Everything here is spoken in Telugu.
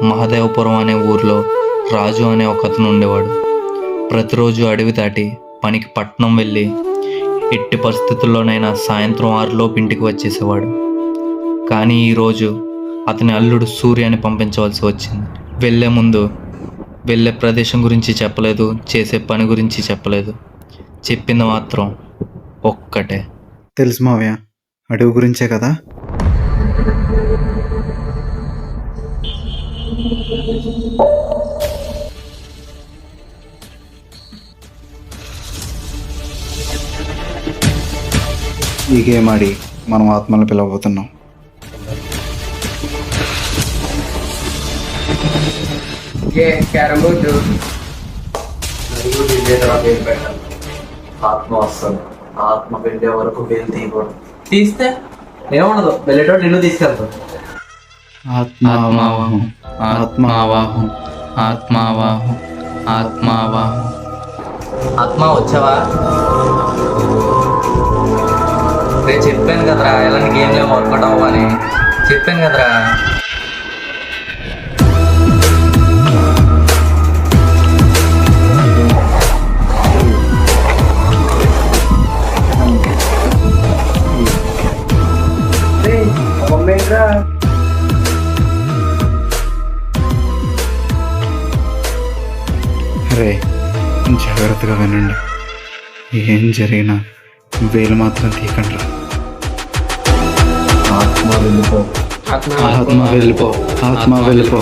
మహదేవపురం అనే ఊర్లో రాజు అనే ఒకతను ఉండేవాడు. ప్రతిరోజు అడవి దాటి పనికి పట్నం వెళ్ళి ఎట్టి పరిస్థితుల్లోనైనా సాయంత్రం 6 ఇంటికి వచ్చేసేవాడు. కానీ ఈరోజు అతని అల్లుడు సూర్యాని పంపించవలసి వచ్చింది. వెళ్ళే ముందు వెళ్ళే ప్రదేశం గురించి చెప్పలేదు, చేసే పని గురించి చెప్పలేదు. చెప్పింది మాత్రం ఒక్కటే. తెలుసు మావయ్య, అడవి గురించే కదా. ఈ గేమ్ ఆడి మనం ఆత్మలు పిలవబోతున్నాం. క్యారమ్ బోర్డు ఆత్మ వస్తుంది. ఆత్మ వెళ్ళే వరకు వేలు తీయకూడదు. తీస్తే ఏముండదు, వెళ్ళేటోడు నిన్ను తీసుకెళ్తాడు. ఆత్మావాహం, ఆత్మావాహం, ఆత్మావాహం, ఆత్మావాహం. ఆత్మ వచ్చావా? నేను చెప్పాను కదరా ఇలాంటి గేమ్లో వర్కౌట్ అవ్వని చెప్పాను కదరా. రే, జాగ్రత్తగా వినండి. ఏం జరిగినా వేలు మాత్రం తీయకండి. ఆత్మ వెళ్ళిపో, ఆత్మ వెళ్ళిపో, ఆత్మ వెళ్ళిపో.